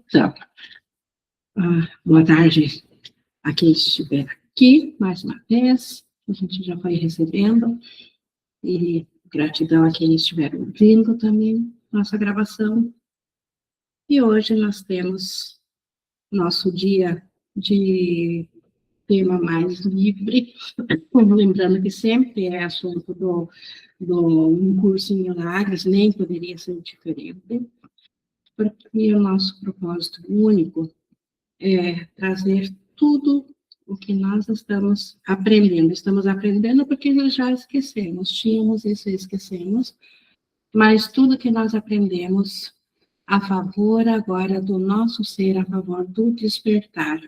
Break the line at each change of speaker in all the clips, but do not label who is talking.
Então, boa tarde a quem estiver aqui, mais uma vez, a gente já foi recebendo, e gratidão a quem estiver ouvindo também nossa gravação. E hoje nós temos nosso dia de tema mais livre, lembrando que sempre é assunto do curso em Milagres, nem poderia ser diferente, porque o nosso propósito único é trazer tudo o que nós estamos aprendendo. Estamos aprendendo porque nós já esquecemos, tínhamos isso e esquecemos, mas tudo que nós aprendemos a favor agora do nosso ser, a favor do despertar,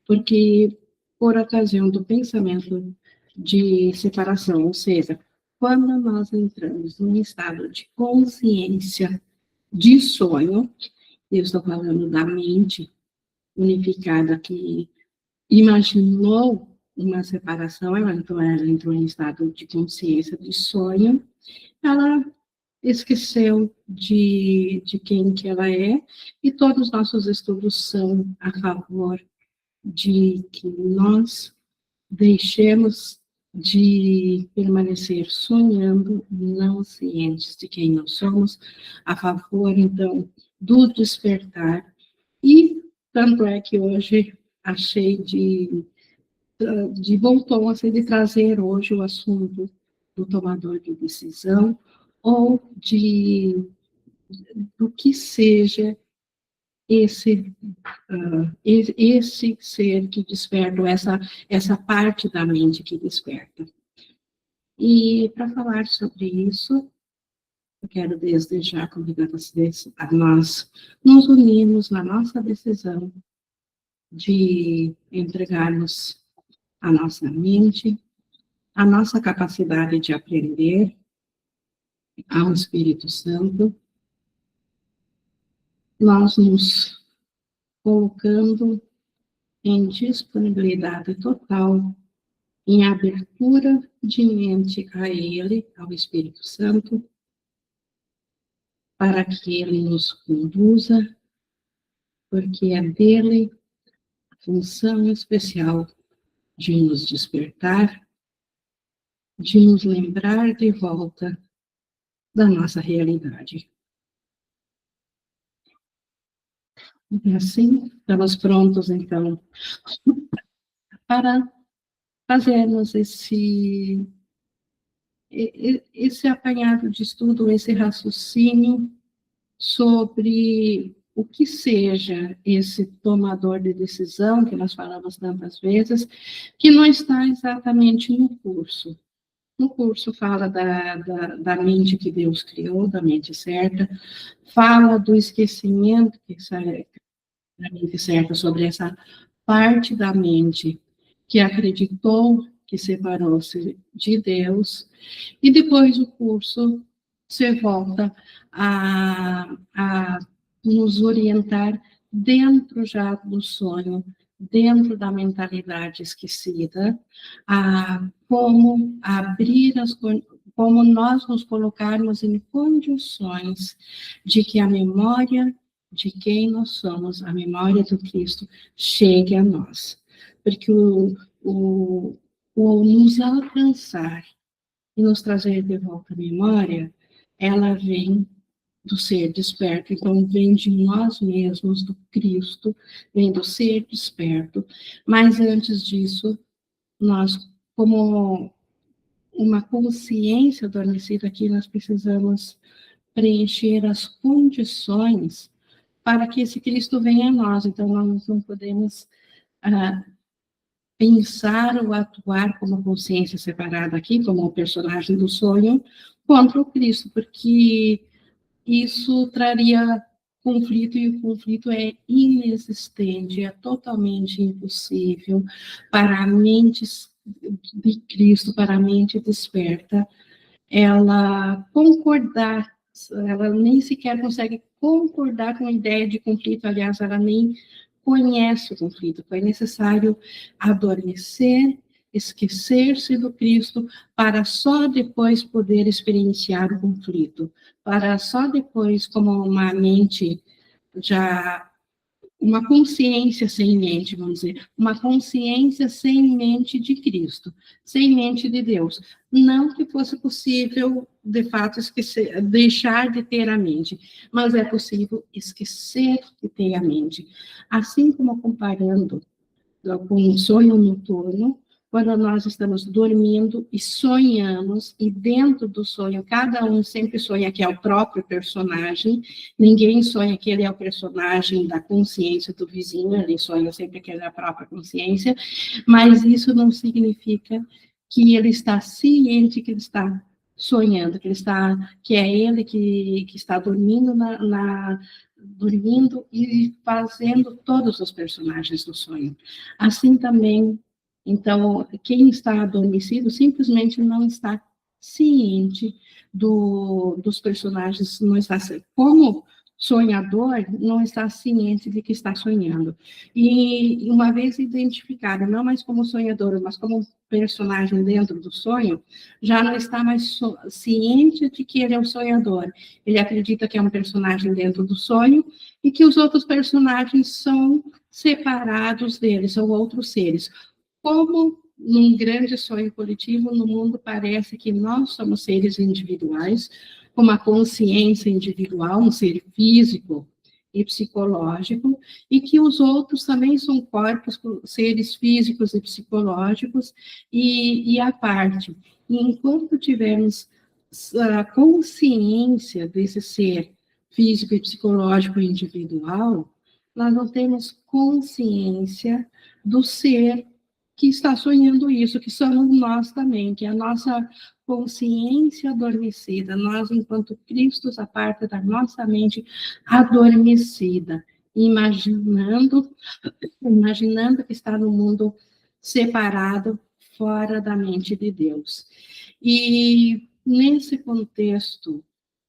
porque por ocasião do pensamento de separação, ou seja, quando nós entramos num estado de consciência de sonho, eu estou falando da mente unificada que imaginou uma separação, ela entrou em estado de consciência de sonho, ela esqueceu de quem que ela é, e todos os nossos estudos são a favor de que nós deixemos de permanecer sonhando, não cientes de quem nós somos, a favor, então, do despertar. E tanto é que hoje achei de bom tom, assim, de trazer hoje o assunto do tomador de decisão, ou do que seja esse ser que desperta, essa parte da mente que desperta. E para falar sobre isso, eu quero desde já convidar vocês a nós nos unirmos na nossa decisão de entregarmos a nossa mente, a nossa capacidade de aprender ao Espírito Santo, nós nos colocando em disponibilidade total, em abertura de mente a Ele, ao Espírito Santo, para que Ele nos conduza, porque é dele a função especial de nos despertar, de nos lembrar de volta da nossa realidade. E assim, estamos prontos, então, para fazermos esse apanhado de estudo, esse raciocínio sobre o que seja esse tomador de decisão, que nós falamos tantas vezes, que não está exatamente no curso. No curso fala da mente que Deus criou, da mente certa, fala do esquecimento da mente certa, sobre essa parte da mente que acreditou que separou-se de Deus, e depois o curso se volta a nos orientar dentro já do sonho, dentro da mentalidade esquecida, a como abrir como nós nos colocarmos em condições de que a memória de quem nós somos, a memória do Cristo, chegue a nós. Porque o nos alcançar e nos trazer de volta a memória, ela vem do ser desperto, então vem de nós mesmos, do Cristo, vem do ser desperto, mas antes disso, nós, como uma consciência adormecida aqui, nós precisamos preencher as condições para que esse Cristo venha a nós, então nós não podemos pensar ou atuar como consciência separada aqui, como o personagem do sonho, contra o Cristo, porque isso traria conflito, e o conflito é inexistente, é totalmente impossível para a mente de Cristo, para a mente desperta, ela concordar, ela nem sequer consegue concordar com a ideia de conflito, aliás, ela nem conhece o conflito, foi necessário adormecer, esquecer-se do Cristo, para só depois poder experienciar o conflito, para só depois, como uma mente já uma consciência sem mente, vamos dizer, uma consciência sem mente de Cristo, sem mente de Deus. Não que fosse possível, de fato, esquecer, deixar de ter a mente, mas é possível esquecer de ter a mente. Assim como comparando com um sonho noturno, quando nós estamos dormindo e sonhamos, e dentro do sonho, cada um sempre sonha que é o próprio personagem, ninguém sonha que ele é o personagem da consciência do vizinho, ele sonha sempre que ele é a própria consciência, mas isso não significa que ele está ciente que ele está sonhando, que é ele que está dormindo dormindo e fazendo todos os personagens do sonho. Assim também, então, quem está adormecido simplesmente não está ciente dos personagens, não está, como sonhador, não está ciente de que está sonhando. E uma vez identificado, não mais como sonhador, mas como personagem dentro do sonho, já não está mais ciente de que ele é um sonhador. Ele acredita que é um personagem dentro do sonho e que os outros personagens são separados dele, são outros seres. Como num grande sonho coletivo, no mundo parece que nós somos seres individuais, com uma consciência individual, um ser físico e psicológico, e que os outros também são corpos, seres físicos e psicológicos, e à parte. E enquanto tivermos a consciência desse ser físico e psicológico individual, nós não temos consciência do ser que está sonhando isso, que somos nós também, que é a nossa consciência adormecida, nós, enquanto Cristos, a parte da nossa mente adormecida, imaginando que está no mundo separado, fora da mente de Deus. E nesse contexto,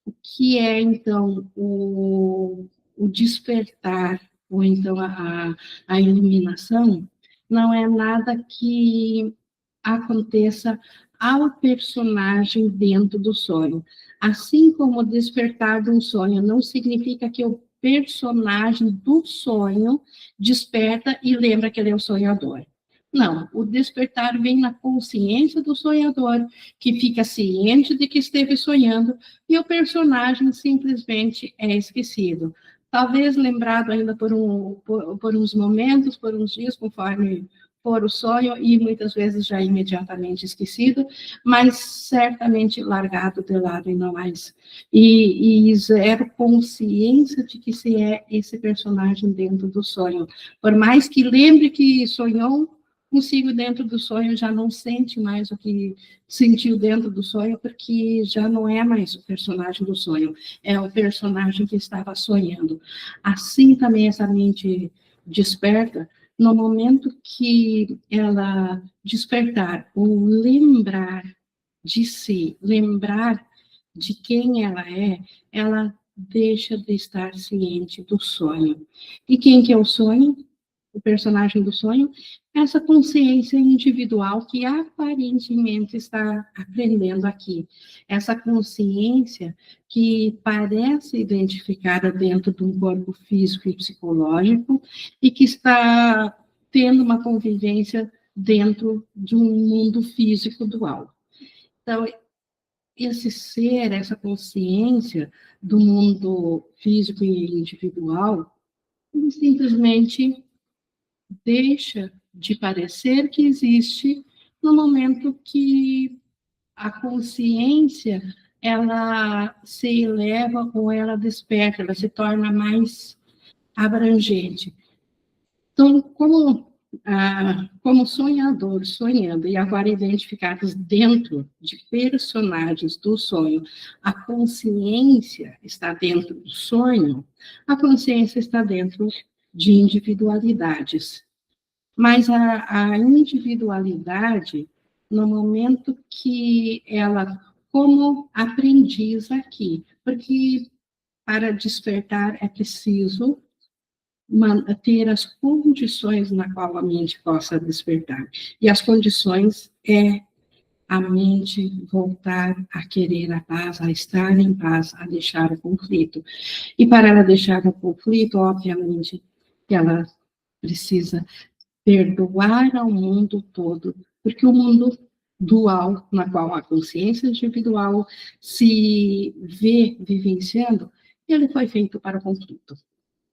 o que é, então, o despertar, ou então a iluminação, não é nada que aconteça ao personagem dentro do sonho. Assim como o despertar de um sonho não significa que o personagem do sonho desperta e lembra que ele é o sonhador. Não, o despertar vem na consciência do sonhador, que fica ciente de que esteve sonhando, e o personagem simplesmente é esquecido. Talvez lembrado ainda por uns momentos, por uns dias, conforme for o sonho, e muitas vezes já imediatamente esquecido, mas certamente largado de lado e não mais. E zero consciência de que se é esse personagem dentro do sonho. Por mais que lembre que sonhou, consigo dentro do sonho já não sente mais o que sentiu dentro do sonho, porque já não é mais o personagem do sonho, é o personagem que estava sonhando. Assim também essa mente desperta, no momento que ela despertar ou lembrar de si, lembrar de quem ela deixa de estar ciente do sonho. E quem que é o sonho? O personagem do sonho, essa consciência individual que aparentemente está aprendendo aqui. Essa consciência que parece identificada dentro de um corpo físico e psicológico e que está tendo uma convivência dentro de um mundo físico dual. Então, esse ser, essa consciência do mundo físico e individual, ele simplesmente deixa de parecer que existe no momento que a consciência ela se eleva ou ela desperta, ela se torna mais abrangente. Então, como sonhador, sonhando, e agora identificados dentro de personagens do sonho, a consciência está dentro do sonho, a consciência está dentro de individualidades. Mas a individualidade, no momento que ela, como aprendiz aqui, porque para despertar é preciso ter as condições na qual a mente possa despertar. E as condições é a mente voltar a querer a paz, a estar em paz, a deixar o conflito. E para ela deixar o conflito, obviamente, que ela precisa perdoar ao mundo todo, porque o mundo dual, na qual a consciência individual se vê vivenciando, ele foi feito para o conflito.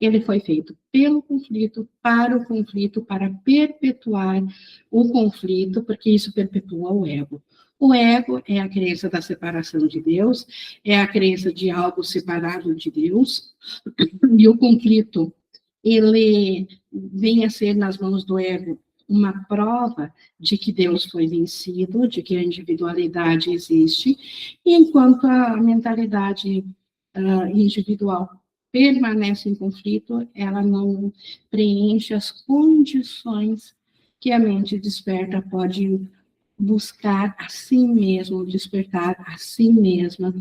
Ele foi feito pelo conflito, para perpetuar o conflito, porque isso perpetua o ego. O ego é a crença da separação de Deus, é a crença de algo separado de Deus, e o conflito, ele vem a ser nas mãos do ego uma prova de que Deus foi vencido, de que a individualidade existe, enquanto a mentalidade individual permanece em conflito, ela não preenche as condições que a mente desperta pode buscar a si mesmo, despertar a si mesma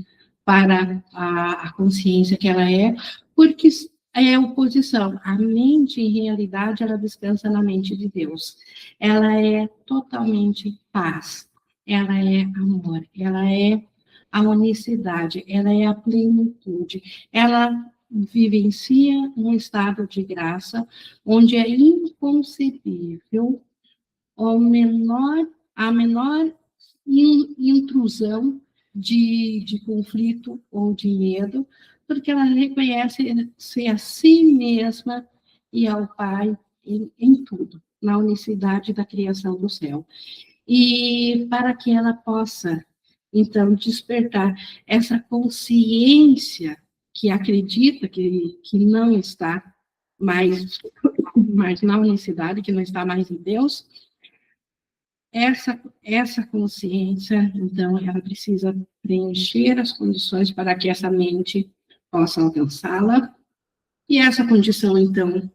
para a consciência que ela é, porque é oposição. A mente, em realidade, ela descansa na mente de Deus. Ela é totalmente paz, ela é amor, ela é a unicidade, ela é a plenitude, ela vivencia um estado de graça onde é inconcebível a menor intrusão de conflito ou de medo, porque ela reconhece-se a si mesma e ao Pai em tudo, na unicidade da criação do céu. E para que ela possa, então, despertar essa consciência que acredita que não está mais na unicidade, que não está mais em Deus, essa consciência, então, ela precisa preencher as condições para que essa mente possa alcançá-la, e essa condição, então,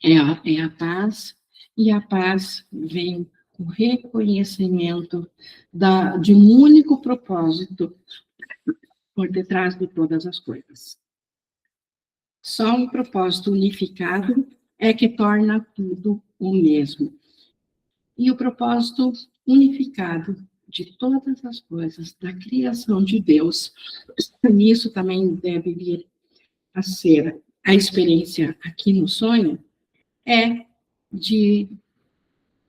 é a paz, e a paz vem com o reconhecimento de um único propósito por detrás de todas as coisas. Só um propósito unificado é que torna tudo o mesmo. E o propósito unificado de todas as coisas, da criação de Deus, nisso também deve vir a ser a experiência aqui no sonho, é de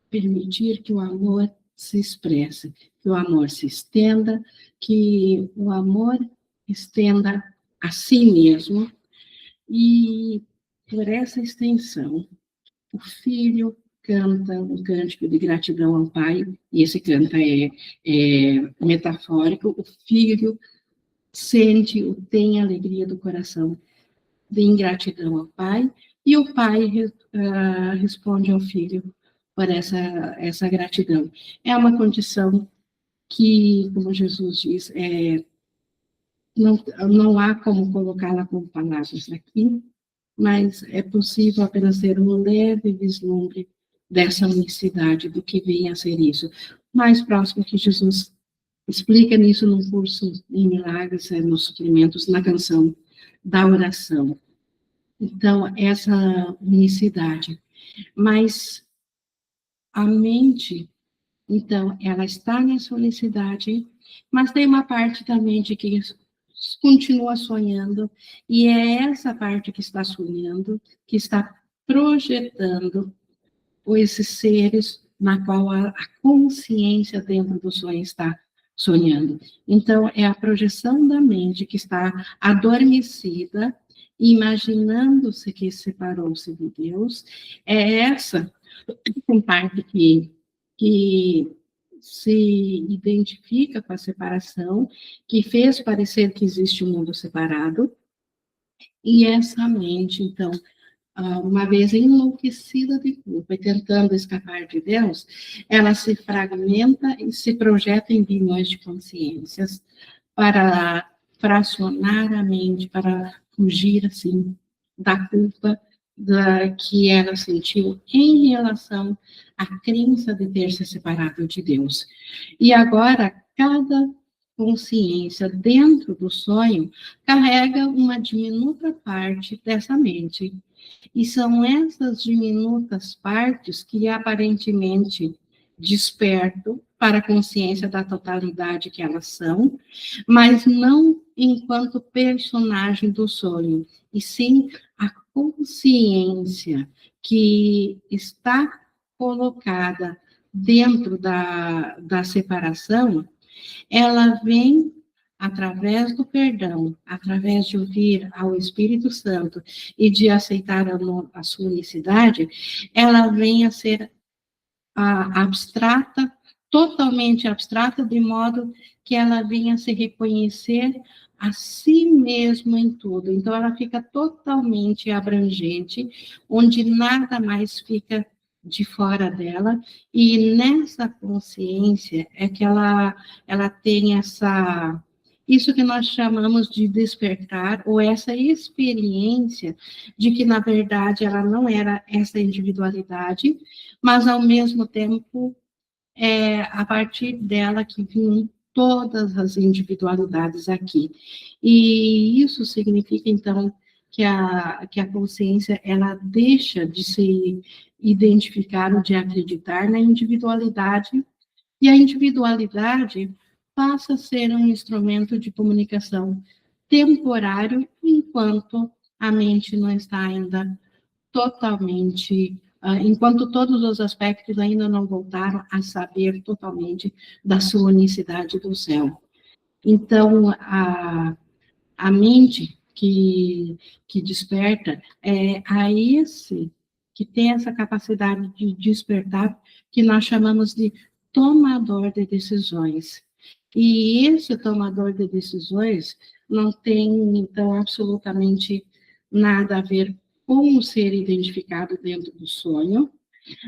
permitir que o amor se expresse, que o amor se estenda, que o amor estenda a si mesmo, e por essa extensão, o filho canta um cântico de gratidão ao pai, e esse canto é metafórico, o filho sente, tem alegria do coração de ingratidão ao pai, e o pai responde ao filho por essa gratidão. É uma condição que, como Jesus diz, não há como colocá-la com palavras aqui, mas é possível apenas ter um leve vislumbre dessa unicidade, do que vem a ser isso. Mais próximo que Jesus explica nisso no curso em Milagres, nos suprimentos, na canção da oração. Então, essa unicidade. Mas a mente, então, ela está nessa unicidade, mas tem uma parte também de que continua sonhando, e é essa parte que está sonhando, que está projetando esses seres na qual a consciência dentro do sonho está sonhando. Então, é a projeção da mente que está adormecida, imaginando-se que separou-se de Deus, é essa parte que se identifica com a separação, que fez parecer que existe um mundo separado, e essa mente, então, uma vez enlouquecida de culpa e tentando escapar de Deus, ela se fragmenta e se projeta em bilhões de consciências para fracionar a mente, para fugir, assim, da culpa que ela sentiu em relação à crença de ter se separado de Deus. E agora, cada consciência dentro do sonho carrega uma diminuta parte dessa mente. E são essas diminutas partes que aparentemente despertam para a consciência da totalidade que elas são, mas não enquanto personagem do sonho, e sim a consciência que está colocada dentro da separação, ela vem através do perdão, através de ouvir ao Espírito Santo e de aceitar a sua unicidade, ela vem a ser abstrata, totalmente abstrata, de modo que ela venha a se reconhecer a si mesma em tudo. Então, ela fica totalmente abrangente, onde nada mais fica de fora dela, e nessa consciência é que ela tem isso que nós chamamos de despertar, ou essa experiência de que, na verdade, ela não era essa individualidade, mas, ao mesmo tempo, a partir dela que vinham todas as individualidades aqui. E isso significa, então, que a consciência, ela deixa de se identificar ou de acreditar na individualidade, e a individualidade passa a ser um instrumento de comunicação temporário, enquanto a mente não está ainda totalmente, enquanto todos os aspectos ainda não voltaram a saber totalmente da sua unicidade do céu. Então, a mente que desperta é a esse que tem essa capacidade de despertar, que nós chamamos de tomador de decisões. E esse tomador de decisões não tem, então, absolutamente nada a ver com o ser identificado dentro do sonho,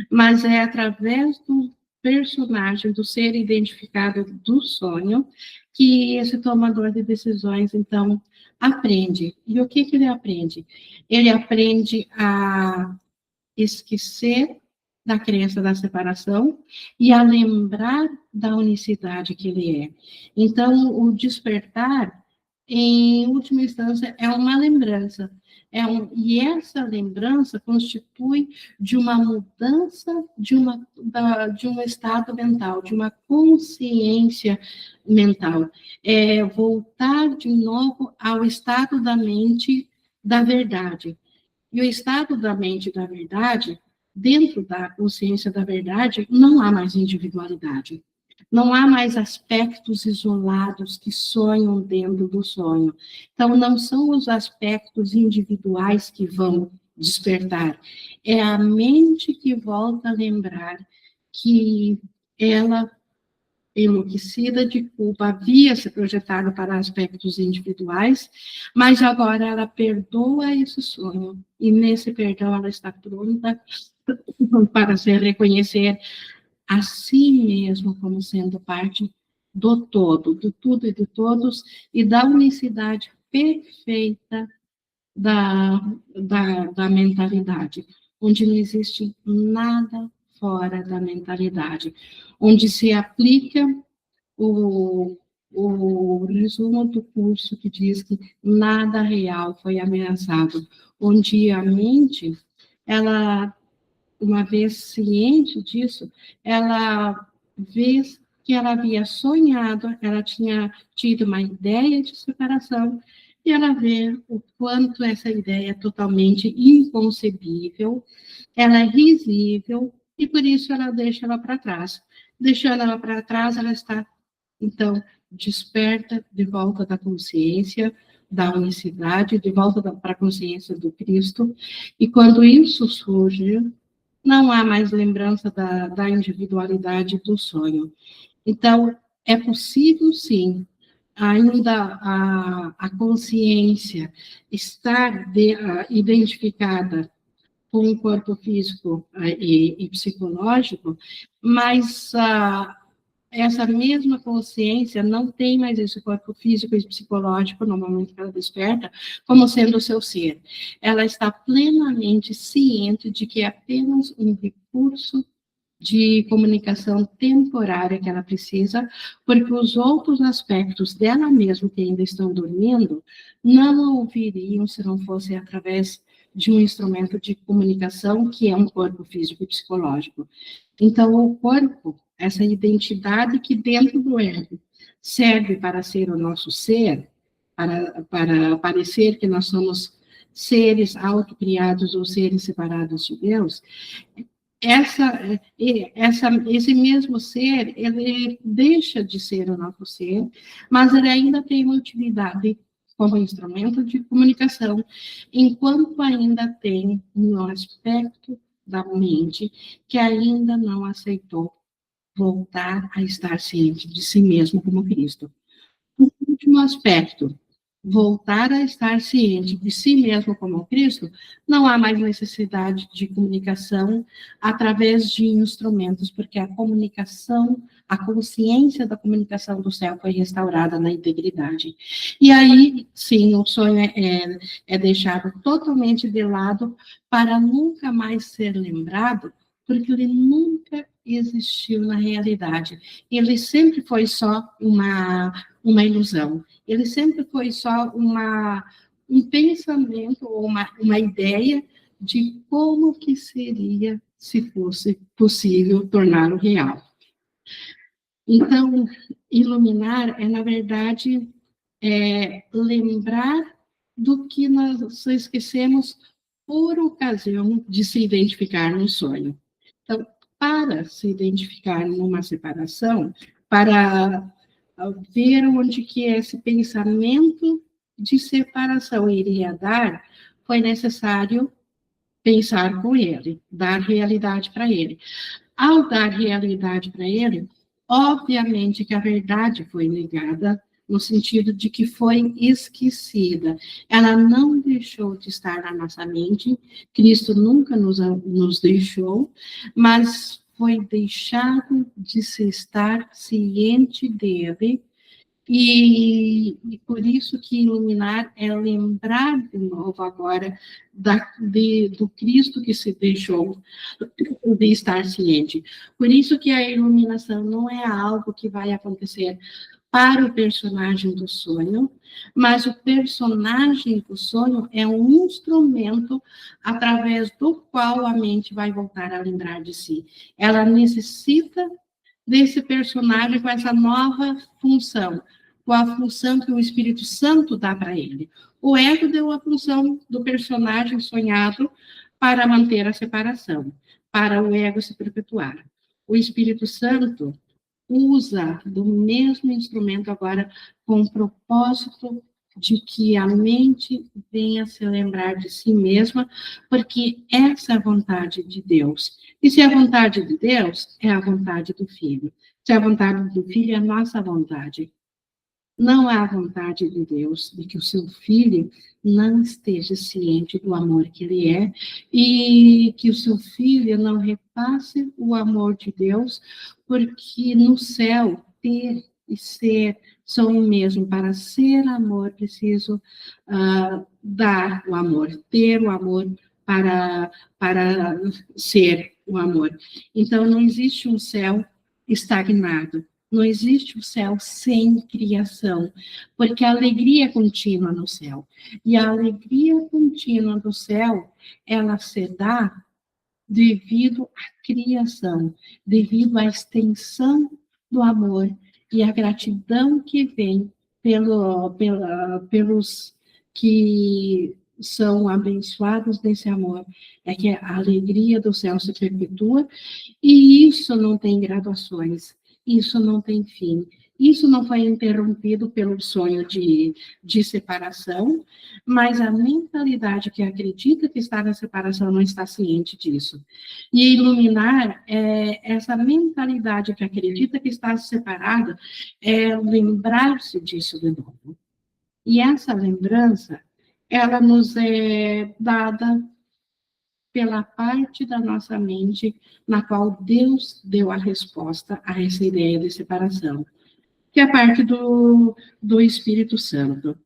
mas é através do personagem, do ser identificado do sonho, que esse tomador de decisões, então, aprende. E o que ele aprende? Ele aprende a esquecer da crença da separação e a lembrar da unicidade que ele é. Então, o despertar, em última instância, é uma lembrança. E essa lembrança constitui de uma mudança de um estado mental, de uma consciência mental. É voltar de novo ao estado da mente da verdade. E o estado da mente da verdade, dentro da consciência da verdade, não há mais individualidade. Não há mais aspectos isolados que sonham dentro do sonho. Então, não são os aspectos individuais que vão despertar. É a mente que volta a lembrar que ela, enlouquecida de culpa, havia se projetado para aspectos individuais, mas agora ela perdoa esse sonho, e nesse perdão ela está pronta para se reconhecer a si mesma como sendo parte do todo, do tudo e de todos, e da unicidade perfeita da mentalidade, onde não existe nada fora da mentalidade, onde se aplica o resumo do curso que diz que nada real foi ameaçado, onde a mente, ela, uma vez ciente disso, ela vê que ela havia sonhado, ela tinha tido uma ideia de separação, e ela vê o quanto essa ideia é totalmente inconcebível, ela é risível, e por isso ela deixa ela para trás. Deixando ela para trás, ela está, então, desperta de volta da consciência, da unicidade, de volta para a consciência do Cristo, e quando isso surge, não há mais lembrança da individualidade do sonho. Então, é possível, sim, ainda a consciência estar identificada com o corpo físico e psicológico, mas essa mesma consciência não tem mais esse corpo físico e psicológico no momento que ela desperta, como sendo o seu ser. Ela está plenamente ciente de que é apenas um recurso de comunicação temporária que ela precisa, porque os outros aspectos dela mesma que ainda estão dormindo não a ouviriam se não fosse através de um instrumento de comunicação que é um corpo físico e psicológico. Então, o corpo, essa identidade que dentro do ego serve para ser o nosso ser, para parecer que nós somos seres autocriados ou seres separados de Deus, esse mesmo ser, ele deixa de ser o nosso ser, mas ele ainda tem uma utilidade como instrumento de comunicação, enquanto ainda tem um aspecto da mente que ainda não aceitou voltar a estar ciente de si mesmo como Cristo. O último aspecto, voltar a estar ciente de si mesmo como Cristo, não há mais necessidade de comunicação através de instrumentos, porque a comunicação, a consciência da comunicação do céu foi restaurada na integridade. E aí, sim, o sonho é deixado totalmente de lado para nunca mais ser lembrado, porque ele nunca existiu na realidade. Ele sempre foi só uma ilusão. Ele sempre foi só um pensamento ou uma ideia de como que seria se fosse possível torná-lo real. Então, iluminar é, na verdade, lembrar do que nós esquecemos por ocasião de se identificar no sonho. Então, para se identificar numa separação, para ver onde que esse pensamento de separação iria dar, foi necessário pensar com ele, dar realidade para ele. Ao dar realidade para ele, obviamente que a verdade foi negada, no sentido de que foi esquecida. Ela não deixou de estar na nossa mente, Cristo nunca nos deixou, mas foi deixado de se estar ciente dele, e por isso que iluminar é lembrar de novo agora do Cristo que se deixou de estar ciente. Por isso que a iluminação não é algo que vai acontecer para o personagem do sonho, mas o personagem do sonho é um instrumento através do qual a mente vai voltar a lembrar de si. Ela necessita desse personagem com essa nova função, com a função que o Espírito Santo dá para ele. O ego deu a função do personagem sonhado para manter a separação, para o ego se perpetuar. O Espírito Santo usa do mesmo instrumento agora com o propósito de que a mente venha se lembrar de si mesma, porque essa é a vontade de Deus. E se é a vontade de Deus, é a vontade do Filho. Se é a vontade do Filho, é a nossa vontade. Não é a vontade de Deus de que o seu filho não esteja ciente do amor que ele é e que o seu filho não repasse o amor de Deus, porque no céu ter e ser são o mesmo. Para ser amor, preciso dar o amor, ter o amor para ser o amor. Então, não existe um céu estagnado. Não existe o céu sem criação, porque a alegria é contínua no céu. E a alegria contínua do céu, ela se dá devido à criação, devido à extensão do amor e à gratidão que vem pelos que são abençoados nesse amor. É que a alegria do céu se perpetua, e isso não tem graduações. Isso não tem fim. Isso não foi interrompido pelo sonho de separação, mas a mentalidade que acredita que está na separação não está ciente disso. E iluminar essa mentalidade que acredita que está separada, é lembrar-se disso de novo. E essa lembrança, ela nos é dada pela parte da nossa mente na qual Deus deu a resposta a essa ideia de separação, que é a parte do Espírito Santo.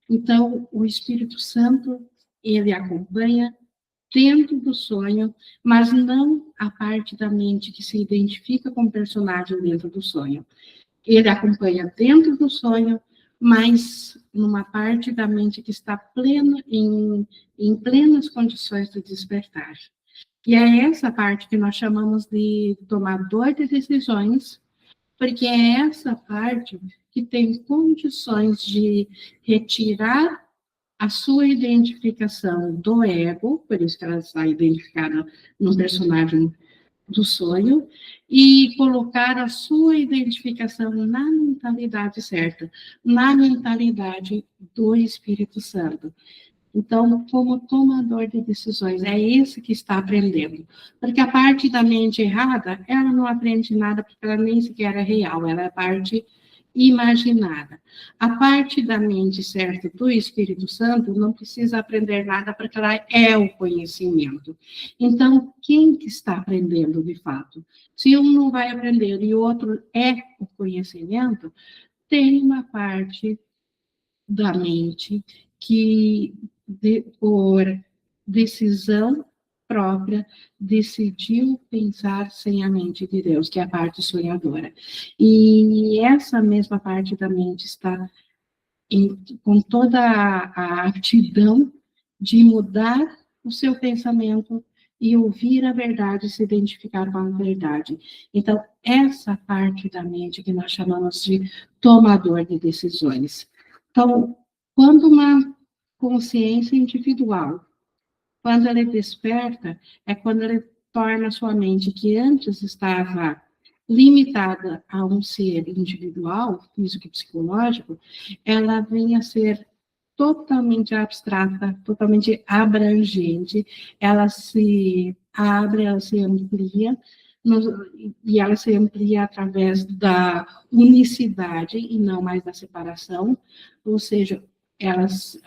Então, o Espírito Santo, ele acompanha dentro do sonho, mas não a parte da mente que se identifica com o personagem dentro do sonho. Ele acompanha dentro do sonho, mas numa parte da mente que está plena, em plenas condições de despertar. E é essa parte que nós chamamos de tomador de decisões, porque é essa parte que tem condições de retirar a sua identificação do ego, por isso que ela está identificada no personagem do sonho, e colocar a sua identificação na mentalidade certa, na mentalidade do Espírito Santo. Então, como tomador de decisões, é esse que está aprendendo. Porque a parte da mente errada, ela não aprende nada, porque ela nem sequer é real, ela é a parte imaginada. A parte da mente certa do Espírito Santo não precisa aprender nada, porque ela é o conhecimento. Então, quem que está aprendendo de fato? Se um não vai aprender e o outro é o conhecimento, tem uma parte da mente que, por decisão própria, decidiu pensar sem a mente de Deus, que é a parte sonhadora. E essa mesma parte da mente está com toda a aptidão de mudar o seu pensamento e ouvir a verdade, se identificar com a verdade. Então, essa parte da mente que nós chamamos de tomador de decisões. Então, quando uma consciência individual, quando ela é desperta, é quando ela torna a sua mente, que antes estava limitada a um ser individual, físico e psicológico, ela vem a ser totalmente abstrata, totalmente abrangente, ela se abre, ela se amplia, e ela se amplia através da unicidade e não mais da separação, ou seja, ela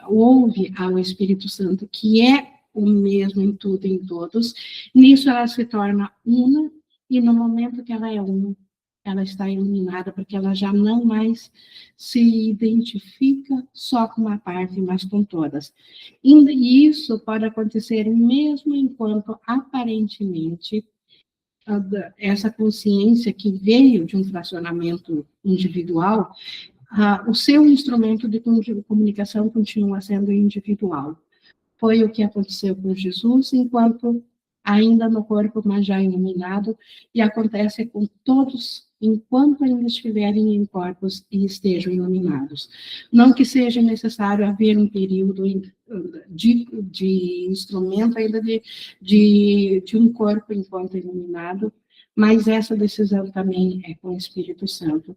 ouve ao Espírito Santo, que é o mesmo em tudo e em todos, nisso ela se torna uma, e no momento que ela é uma, ela está iluminada, porque ela já não mais se identifica só com uma parte, mas com todas. E isso pode acontecer mesmo enquanto, aparentemente, essa consciência que veio de um fracionamento individual, o seu instrumento de comunicação continua sendo individual. Foi o que aconteceu com Jesus, enquanto ainda no corpo, mas já iluminado, e acontece com todos, enquanto ainda estiverem em corpos e estejam iluminados. Não que seja necessário haver um período de instrumento ainda de um corpo enquanto iluminado, mas essa decisão também é com o Espírito Santo.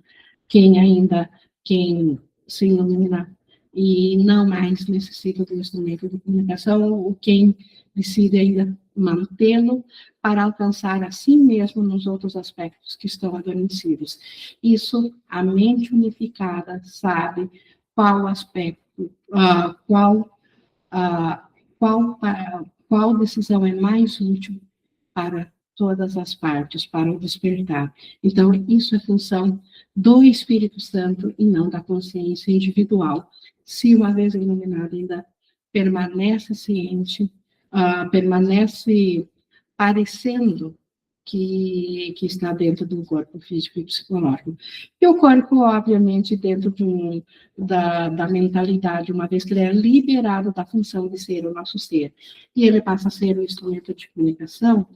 Quem se ilumina e não mais necessita do instrumento de comunicação, ou quem decide ainda mantê-lo para alcançar a si mesmo nos outros aspectos que estão adormecidos. Isso, a mente unificada sabe qual aspecto, qual decisão é mais útil para todas as partes, para o despertar. Então, isso é função do Espírito Santo e não da consciência individual. Se uma vez iluminado ainda permanece ciente, permanece parecendo que está dentro do corpo físico e psicológico. E o corpo, obviamente, dentro da mentalidade, uma vez que ele é liberado da função de ser o nosso ser, e ele passa a ser o instrumento de comunicação,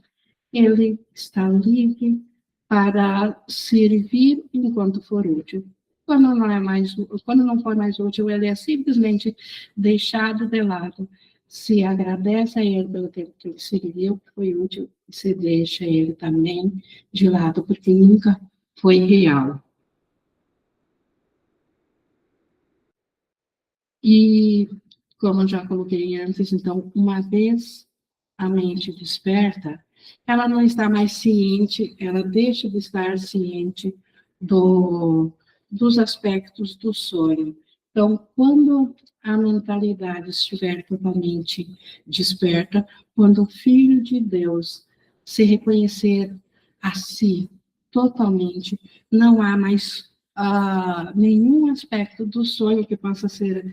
ele está livre para servir enquanto for útil. Quando não for mais útil, ele é simplesmente deixado de lado. Se agradece a ele pelo tempo que ele serviu, que foi útil, e se deixa ele também de lado, porque nunca foi real. E, como eu já coloquei antes, então, uma vez a mente desperta, ela não está mais ciente, ela deixa de estar ciente dos aspectos do sonho. Então, quando a mentalidade estiver totalmente desperta, quando o Filho de Deus se reconhecer a si totalmente, não há mais nenhum aspecto do sonho que possa ser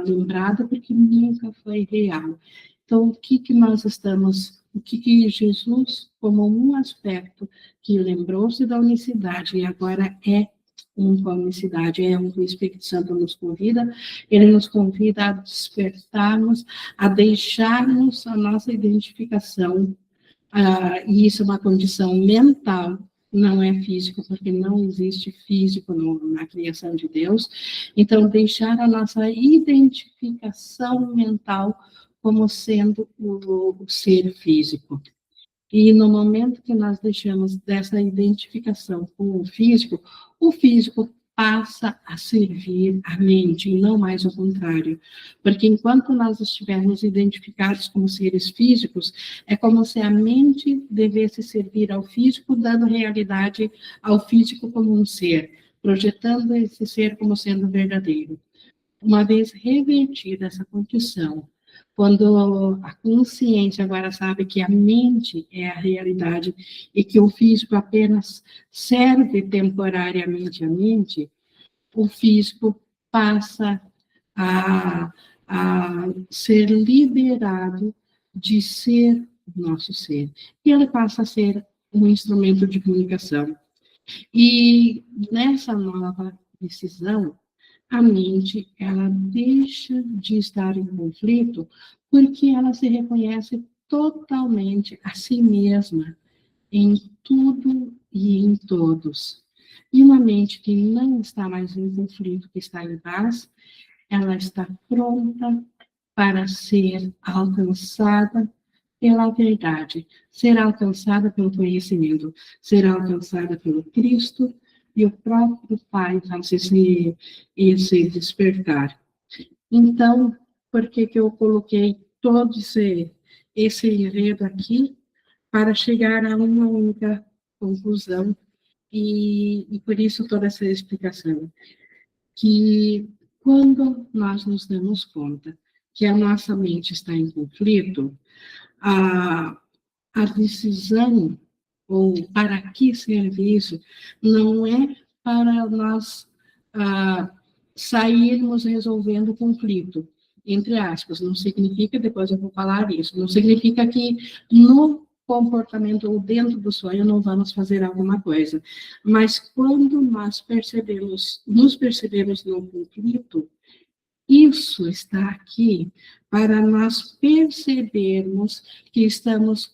lembrado, porque nunca foi real. Então, o que Jesus, como um aspecto que lembrou-se da unicidade e agora é uma unicidade, é o que o Espírito Santo nos convida, ele nos convida a despertarmos, a deixarmos a nossa identificação, e isso é uma condição mental, não é físico, porque não existe físico na criação de Deus. Então, deixar a nossa identificação mental como sendo o ser físico. E no momento que nós deixamos dessa identificação com o físico passa a servir a mente, e não mais o contrário. Porque enquanto nós estivermos identificados como seres físicos, é como se a mente devesse servir ao físico, dando realidade ao físico como um ser, projetando esse ser como sendo verdadeiro. Uma vez revertida essa condição, quando a consciência agora sabe que a mente é a realidade e que o físico apenas serve temporariamente à mente, o físico passa a, a ser liberado de ser nosso ser. E ele passa a ser um instrumento de comunicação. E nessa nova decisão, a mente, ela deixa de estar em conflito porque ela se reconhece totalmente a si mesma em tudo e em todos. E uma mente que não está mais em conflito, que está em paz, ela está pronta para ser alcançada pela verdade, ser alcançada pelo conhecimento, ser alcançada pelo Cristo, e o próprio Pai faz esse despertar. Então, por que eu coloquei todo esse enredo aqui? Para chegar a uma única conclusão, e por isso toda essa explicação, que quando nós nos damos conta que a nossa mente está em conflito, a, a decisão, ou para que serve isso, não é para nós sairmos resolvendo o conflito, entre aspas, não significa, depois eu vou falar isso, não significa que no comportamento ou dentro do sonho não vamos fazer alguma coisa, mas quando nós nos percebemos no conflito, isso está aqui para nós percebermos que estamos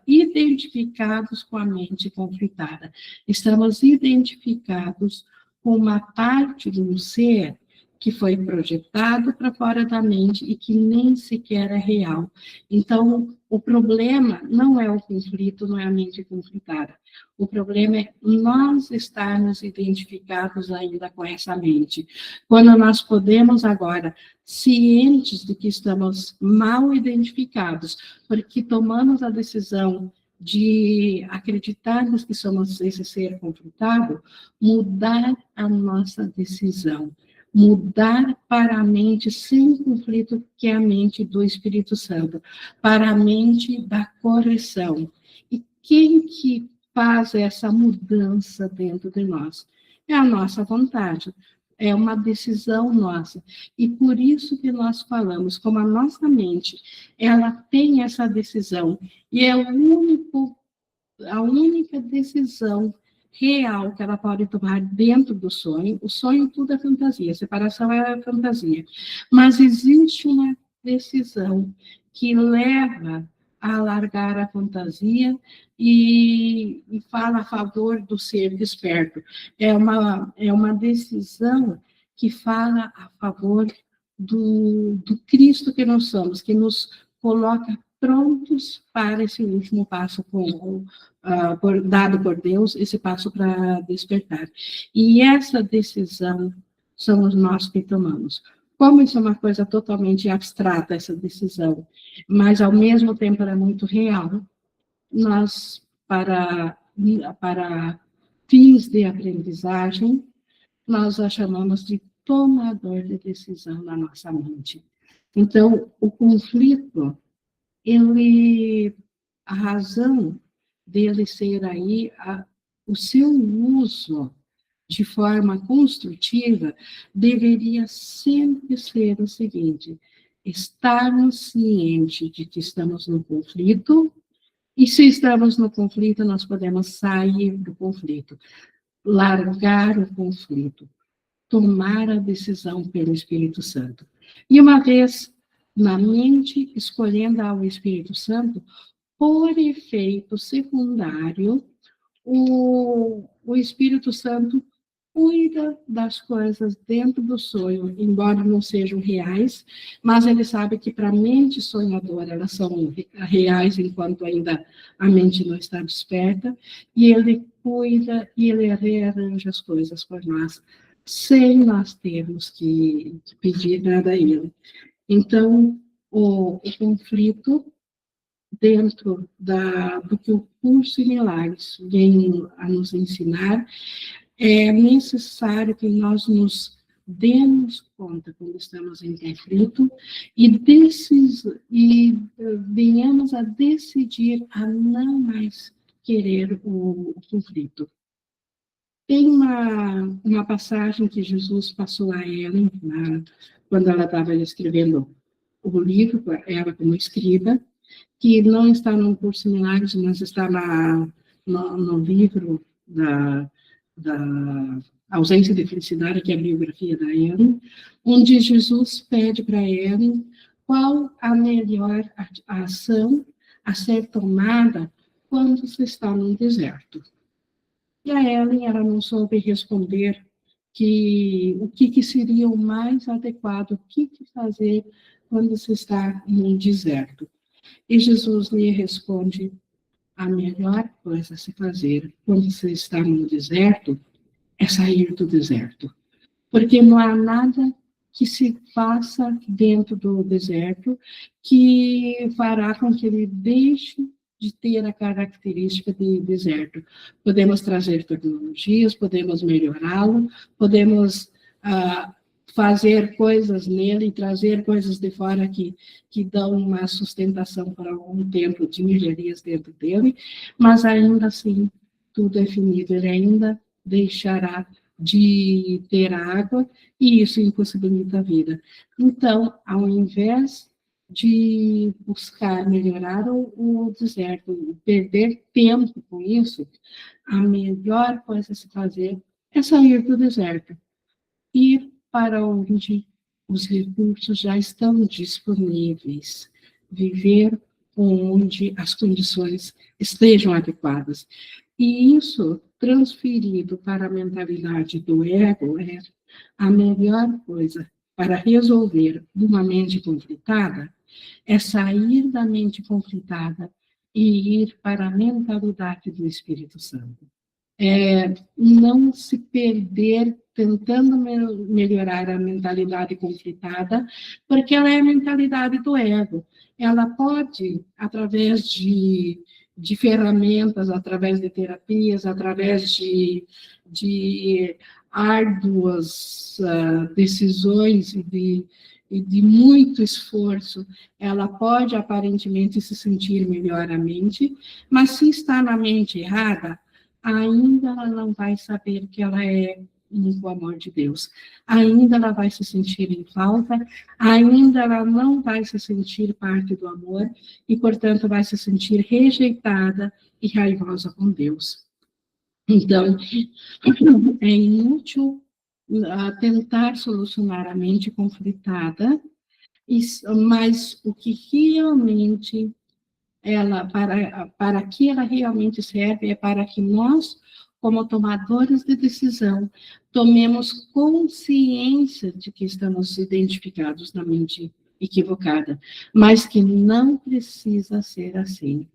identificados com a mente conflitada. Estamos identificados com uma parte do ser que foi projetado para fora da mente e que nem sequer é real. Então, o problema não é o conflito, não é a mente conflitada. O problema é nós estarmos identificados ainda com essa mente. Quando nós podemos agora, cientes de que estamos mal identificados, porque tomamos a decisão de acreditarmos que somos esse ser conflitado, mudar a nossa decisão, mudar para a mente sem conflito, que é a mente do Espírito Santo, para a mente da correção. E quem que faz essa mudança dentro de nós? É a nossa vontade, é uma decisão nossa. E por isso que nós falamos, como a nossa mente, ela tem essa decisão, e é a única decisão real que ela pode tomar dentro do sonho. O sonho tudo é fantasia, a separação é fantasia. Mas existe uma decisão que leva a largar a fantasia e fala a favor do ser desperto. É uma decisão que fala a favor do Cristo que nós somos, que nos coloca prontos para esse último passo dado por Deus, esse passo para despertar. E essa decisão somos nós que tomamos. Como isso é uma coisa totalmente abstrata, essa decisão, mas ao mesmo tempo ela é muito real, nós, para fins de aprendizagem, nós a chamamos de tomador de decisão na nossa mente. Então, o conflito, a razão dele ser aí, o seu uso de forma construtiva deveria sempre ser o seguinte: estarmos cientes de que estamos no conflito, e se estamos no conflito, nós podemos sair do conflito, largar o conflito, tomar a decisão pelo Espírito Santo. E uma vez na mente, escolhendo ao Espírito Santo, por efeito secundário, o Espírito Santo cuida das coisas dentro do sonho, embora não sejam reais, mas ele sabe que para a mente sonhadora elas são reais enquanto ainda a mente não está desperta, e ele cuida e ele rearranja as coisas por nós, sem nós termos que pedir nada a ele. Então, o conflito dentro do que o curso de milagres vem a nos ensinar, é necessário que nós nos demos conta quando estamos em conflito e venhamos a decidir a não mais querer o conflito. Tem uma passagem que Jesus passou a Ellen, quando ela estava escrevendo o livro, ela como escriba, que não está no curso de milagres, mas está no livro da Ausência de Felicidade, que é a biografia da Ellen, onde Jesus pede para Ellen qual a melhor ação a ser tomada quando se está num deserto. E a Ellen, ela não soube responder o que seria o mais adequado, o que fazer quando se está num deserto. E Jesus lhe responde: a melhor coisa a se fazer quando você está no deserto é sair do deserto. Porque não há nada que se faça dentro do deserto que fará com que ele deixe de ter a característica de deserto. Podemos trazer tecnologias, podemos melhorá-lo, podemos fazer coisas nele e trazer coisas de fora que dão uma sustentação para um templo de milharias dentro dele, mas ainda assim, tudo é finito, ele ainda deixará de ter água, e isso impossibilita a vida. Então, ao invés de buscar melhorar o deserto, perder tempo com isso, a melhor coisa a se fazer é sair do deserto, ir para onde os recursos já estão disponíveis, viver onde as condições estejam adequadas. E isso, transferido para a mentalidade do ego, é a melhor coisa para resolver uma mente conflitada, é sair da mente conflitada e ir para a mentalidade do Espírito Santo. Não se perder tentando melhorar a mentalidade conflitada, porque ela é a mentalidade do ego. Ela pode, através de ferramentas, através de terapias, através de árduas decisões e de muito esforço, ela pode aparentemente se sentir melhoramente, mas se está na mente errada, ainda ela não vai saber que ela é o amor de Deus. Ainda ela vai se sentir em falta, ainda ela não vai se sentir parte do amor e, portanto, vai se sentir rejeitada e raivosa com Deus. Então, é inútil tentar solucionar a mente conflitada, mas o que realmente para que ela realmente serve é para que nós, como tomadores de decisão, tomemos consciência de que estamos identificados na mente equivocada, mas que não precisa ser assim.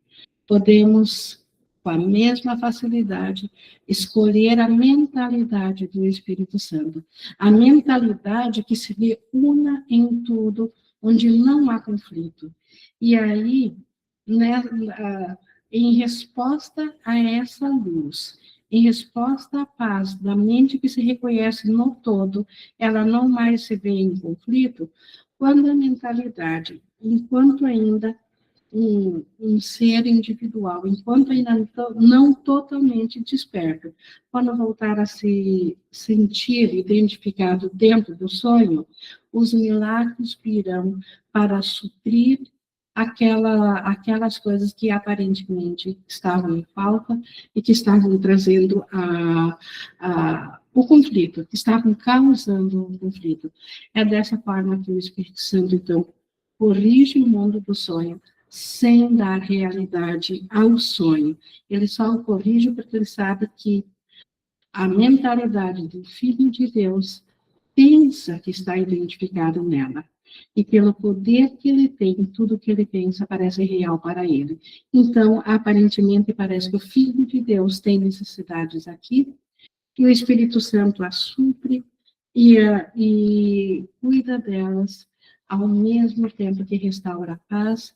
Podemos, com a mesma facilidade, escolher a mentalidade do Espírito Santo, a mentalidade que se reúna em tudo, onde não há conflito. E aí, né, em resposta a essa luz, em resposta à paz da mente que se reconhece no todo, ela não mais se vê em conflito, quando a mentalidade, enquanto ainda um ser individual, enquanto ainda não totalmente desperto, quando voltar a se sentir identificado dentro do sonho, os milagres virão para suprir aquelas coisas que aparentemente estavam em falta e que estavam trazendo o conflito, que estavam causando o conflito. É dessa forma que o Espírito Santo, então, corrige o mundo do sonho, sem dar realidade ao sonho. Ele só o corrige porque ele sabe que a mentalidade do Filho de Deus pensa que está identificado nela. E pelo poder que ele tem, tudo que ele pensa parece real para ele. Então, aparentemente, parece que o Filho de Deus tem necessidades aqui, e o Espírito Santo as supre e cuida delas, ao mesmo tempo que restaura a paz,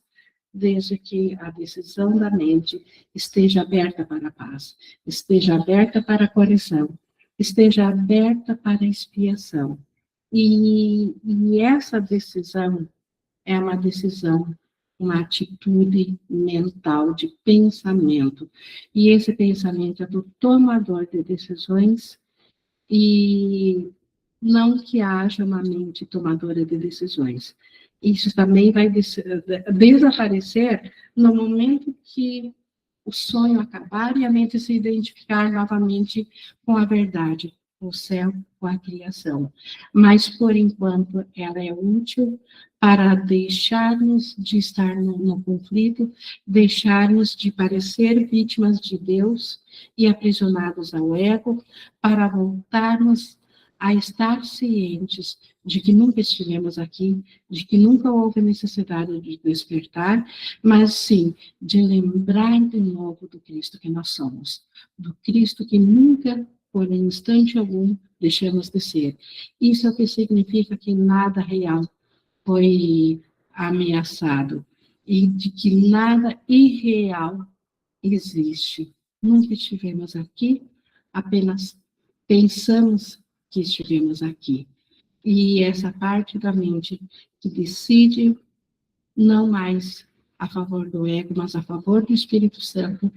desde que a decisão da mente esteja aberta para a paz, esteja aberta para a correção, esteja aberta para a expiação. E essa decisão é uma decisão, uma atitude mental de pensamento. E esse pensamento é do tomador de decisões e não que haja uma mente tomadora de decisões. Isso também vai desaparecer no momento que o sonho acabar e a mente se identificar novamente com a verdade, o céu, com a criação. Mas, por enquanto, ela é útil para deixarmos de estar no conflito, deixarmos de parecer vítimas de Deus e aprisionados ao ego, para voltarmos a estar cientes de que nunca estivemos aqui, de que nunca houve necessidade de despertar, mas sim de lembrar de novo do Cristo que nós somos, do Cristo que nunca, por instante algum, deixamos de ser. Isso é o que significa que nada real foi ameaçado e de que nada irreal existe. Nunca estivemos aqui, apenas pensamos que estivemos aqui. E essa parte da mente que decide não mais a favor do ego, mas a favor do Espírito Santo,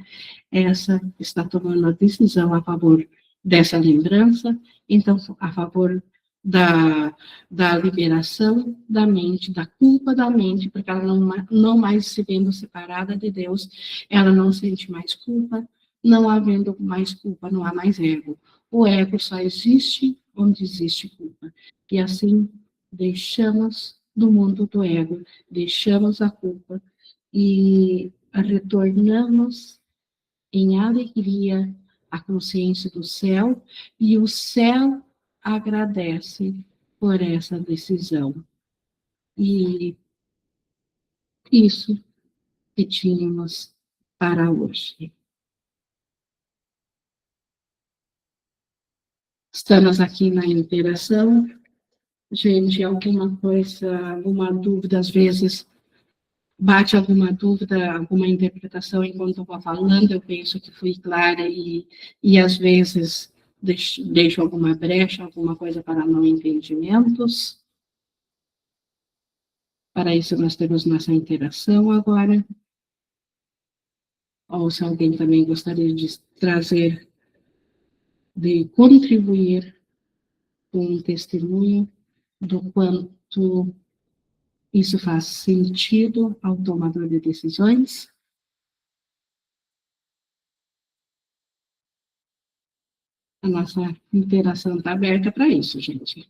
essa está tomando a decisão a favor dessa lembrança, então a favor da liberação da mente, da culpa da mente, porque ela não mais se vendo separada de Deus, ela não sente mais culpa, não havendo mais culpa, não há mais ego. O ego só existe onde existe culpa. E assim, deixamos do mundo do ego, deixamos a culpa e retornamos em alegria à consciência do céu, e o céu agradece por essa decisão. E isso que tínhamos para hoje. Estamos aqui na interação. Gente, alguma coisa, alguma dúvida, às vezes bate alguma dúvida, alguma interpretação enquanto eu vou falando, eu penso que fui clara e às vezes deixo alguma brecha, alguma coisa para não entendimentos. Para isso nós temos nossa interação agora. Ou se alguém também gostaria de trazer, de contribuir com um testemunho do quanto isso faz sentido ao tomador de decisões. A nossa interação está aberta para isso, gente.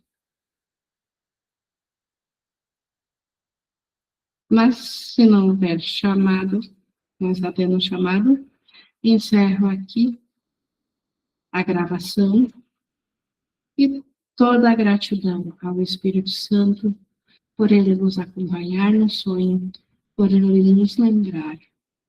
Mas, se não houver chamado, não está tendo chamado, encerro aqui a gravação e toda a gratidão ao Espírito Santo por ele nos acompanhar no sonho, por ele nos lembrar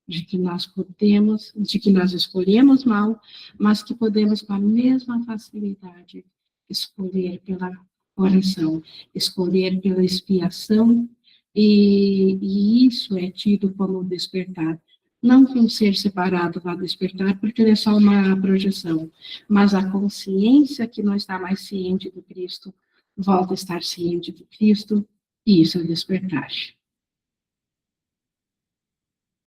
de que nós podemos, de que nós escolhemos mal, mas que podemos com a mesma facilidade escolher pela oração, escolher pela expiação, e isso é tido como despertar. Não que um ser separado vá despertar, porque ele é só uma projeção, mas a consciência que não está mais ciente do Cristo, volta a estar ciente do Cristo, e isso é despertar.